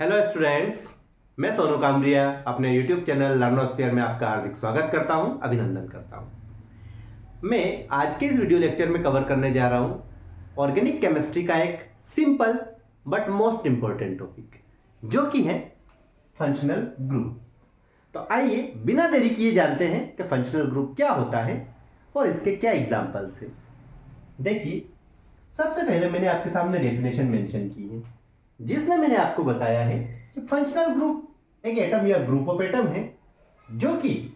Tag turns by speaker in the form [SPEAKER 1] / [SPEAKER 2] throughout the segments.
[SPEAKER 1] Hello students, मैं सोनू कामरिया अपने YouTube channel लर्नोस्फीयर में आपका हार्दिक स्वागत करता हूं, अभिनंदन करता हूं। मैं आज के इस वीडियो लेक्चर में कवर करने जा रहा हूं ऑर्गेनिक केमिस्ट्री का एक simple but most important topic, जो कि है फंक्शनल ग्रुप। तो आइए बिना देरी किए जानते हैं कि फंक्शनल ग्रुप क्या होता है और इसके क्या एग्जाम्पल्स हैं। देखिए, सबसे पहले मैंने आपके सामने डेफिनेशन मेंशन की है, जिसमें मैंने आपको बताया है कि फंक्शनल ग्रुप एक एटम या ग्रुप ऑफ एटम है जो कि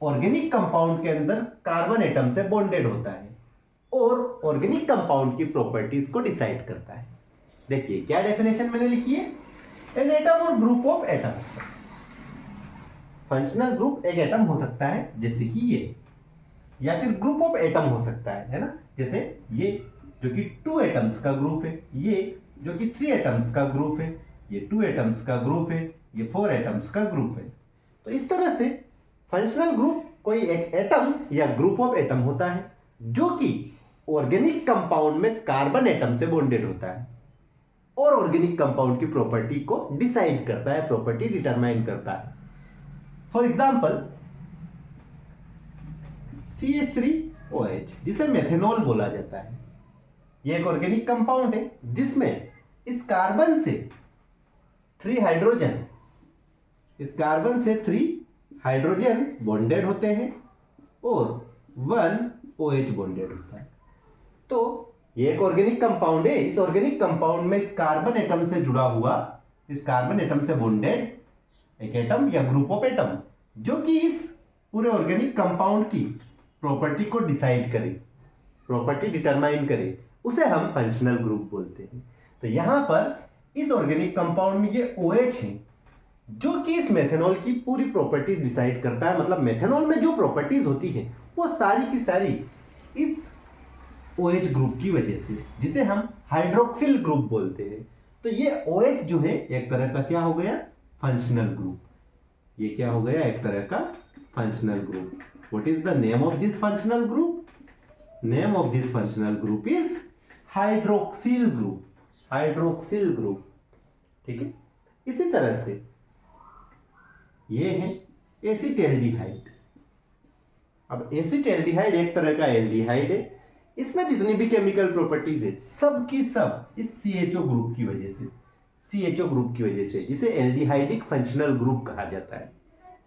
[SPEAKER 1] ऑर्गेनिक कंपाउंड के अंदर कार्बन एटम से बॉन्डेड होता है और ऑर्गेनिक कंपाउंड की प्रॉपर्टीज को डिसाइड करता है। देखिए क्या डेफिनेशन मैंने लिखी है, एन एटम और group of atoms. Functional group एक एटम हो सकता है जैसे कि ये, या फिर ग्रुप ऑफ एटम हो सकता है ना, जैसे ये जो कि 2 एटम्स का ग्रुप है, ये जो कि 3 एटम्स का ग्रुप है, ये 2 एटम्स का ग्रुप है, ये 4 एटम्स का ग्रुप है। तो इस तरह से फंक्शनल ग्रुप कोई एक एटम या ग्रुप ऑफ एटम होता है जो कि ऑर्गेनिक कंपाउंड में कार्बन एटम से बॉन्डेड होता है और ऑर्गेनिक कंपाउंड की प्रॉपर्टी को डिसाइड करता है, प्रॉपर्टी डिटरमाइन करता है। फॉर एग्जाम्पल CH3OH, जिसे मेथेनॉल बोला जाता है, यह एक ऑर्गेनिक कंपाउंड है जिसमें इस कार्बन से 3 हाइड्रोजन बॉन्डेड होते हैं और 1 OH बॉन्डेड होता है। तो यह एक ऑर्गेनिक कंपाउंड है। इस ऑर्गेनिक कंपाउंड में इस कार्बन एटम से जुड़ा हुआ, इस कार्बन एटम से बॉन्डेड एक एटम या ग्रुप ऑफ एटम जो कि इस पूरे ऑर्गेनिक कंपाउंड की प्रॉपर्टी को डिसाइड करे, प्रॉपर्टी डिटरमाइन करे, उसे हम फंक्शनल ग्रुप बोलते हैं। तो यहां पर इस ऑर्गेनिक कंपाउंड में ये OH है जो कि इस मेथेनॉल की पूरी प्रॉपर्टीज डिसाइड करता है। मतलब मेथेनॉल में जो प्रॉपर्टीज होती है वो सारी की सारी इस OH ग्रुप की वजह से, जिसे हम हाइड्रोक्सिल ग्रुप बोलते हैं। तो ये OH जो है एक तरह का क्या हो गया, फंक्शनल ग्रुप। ये क्या हो गया, एक तरह का functional group. What is the name of this functional group? Name of this functional group is hydroxyl group. Hydroxyl group, ठीक है। इसी तरह से ये है एसिटाल्डिहाइड। अब एसिटाल्डिहाइड एक तरह का एल्डिहाइड है। इसमें जितनी भी केमिकल प्रॉपर्टीज है सब की सब इस CHO ग्रुप की वजह से, CHO ग्रुप की वजह से, जिसे एल्डिहाइडिक फंक्शनल ग्रुप कहा जाता है।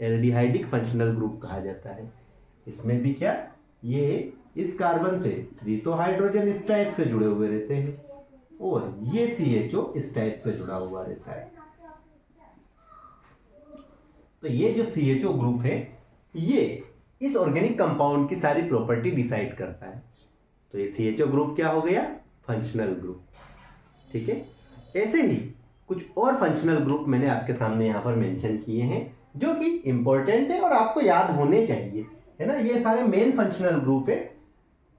[SPEAKER 1] एल्डिहाइडिक फंक्शनल ग्रुप कहा जाता है। इसमें भी क्या, ये इस कार्बन से 3 तो हाइड्रोजन इस टाइप से जुड़े हुए रहते हैं और ये CHO इस टाइप से जुड़ा हुआ रहता है। तो ये जो CHO ग्रुप है ये इस ऑर्गेनिक कंपाउंड की सारी प्रॉपर्टी डिसाइड करता है। तो ये CHO ग्रुप क्या हो गया, फंक्शनल ग्रुप, ठीक है। ऐसे ही कुछ और फंक्शनल ग्रुप मैंने आपके सामने यहाँ पर मेंशन किए हैं जो कि इंपॉर्टेंट है और आपको याद होने चाहिए, है ना। ये सारे मेन फंक्शनल ग्रुप है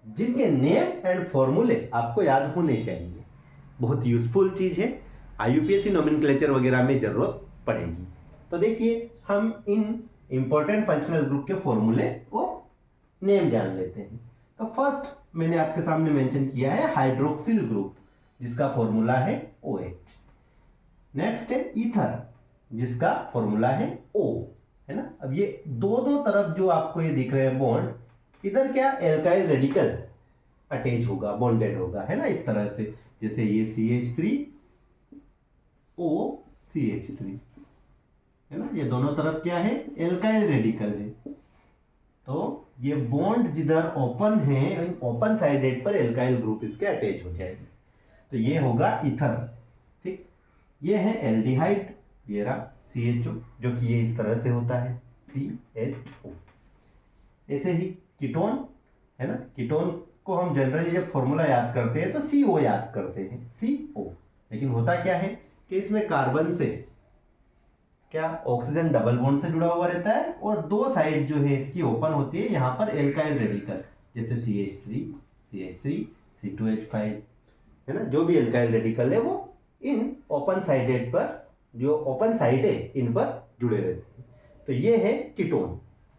[SPEAKER 1] जिनके नेम एंड फॉर्मूले आपको याद होने चाहिए। बहुत यूजफुल चीज है, IUPAC नोमेनक्लेचर वगैरह में जरूरत पड़ेगी। तो देखिए, हम इन इंपॉर्टेंट फंक्शनल ग्रुप के फॉर्मूले और नेम जान लेते हैं। तो फर्स्ट मैंने आपके सामने मेंशन किया है हाइड्रोक्सिल ग्रुप, जिसका फॉर्मूला है OH। नेक्स्ट है ईथर, जिसका फॉर्मूला है O, है ना। अब ये दोनों तरफ जो आपको ये दिख रहे हैं बॉन्ड, इधर क्या एल्काइल रेडिकल अटैच होगा, बॉन्डेड होगा, है ना, इस तरह से। जैसे ये CH3OCH3, है ना, ये दोनों तरफ क्या है, एल्काइल रेडिकल है। तो ये बॉन्ड जिधर ओपन है, ओपन साइडेड पर एल्काइल ग्रुप इसके अटैच हो जाएगा। तो ये होगा ईथर, ठीक। ये है एल्डिहाइड, ये रहा CHO, जो कि ये इस तरह से होता है, CHO। ऐसे ही कीटोन, है ना, कीटोन को हम जनरली जब फॉर्मूला याद करते हैं तो CO याद करते हैं, CO। लेकिन होता क्या है कि इसमें कार्बन से क्या ऑक्सीजन डबल बॉन्ड से जुड़ा हुआ रहता है और 2 साइड जो है इसकी ओपन होती है, यहाँ पर एल्काइल रेडिकल, जैसे CH3 C2H5, है ना। जो भी एल्काइल रेडिकल है वो इन ओपन साइडेड पर, जो ओपन साइड है इन पर जुड़े रहते हैं। तो ये है कीटोन,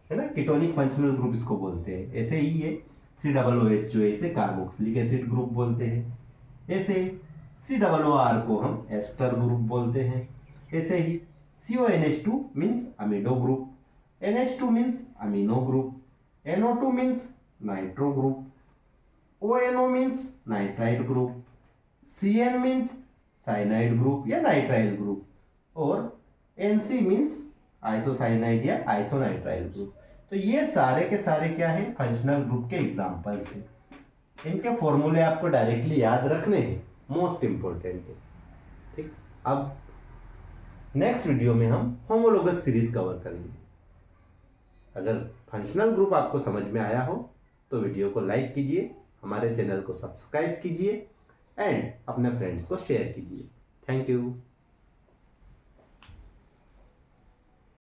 [SPEAKER 1] है ना, कीटोनिक फंक्शनल ग्रुप इसको बोलते हैं। ऐसे ही है COOH जो है इसे कार्बोक्सिलिक एसिड ग्रुप बोलते हैं। ऐसे COOR को हम एस्टर ग्रुप बोलते हैं। ऐसे ही CONH2 means amido group, NH2 means amino group, NO2 means nitro group, ONO means nitrite group, CN means cyanide group या नाइट्राइल ग्रुप और NC मीन्स आइसोसाइनाइड या आइसोनाइट्राइल ग्रुप। तो ये सारे के सारे क्या है, फंक्शनल ग्रुप के एग्जांपल्स हैं। इनके फॉर्मूले आपको डायरेक्टली याद रखने हैं, मोस्ट इंपॉर्टेंट है। ठीक, अब नेक्स्ट वीडियो में हम होमोलोगस सीरीज कवर करेंगे। अगर फंक्शनल ग्रुप आपको समझ में आया हो तो वीडियो को लाइक कीजिए, हमारे चैनल को सब्सक्राइब कीजिए एंड अपने फ्रेंड्स को शेयर कीजिए। Thank you.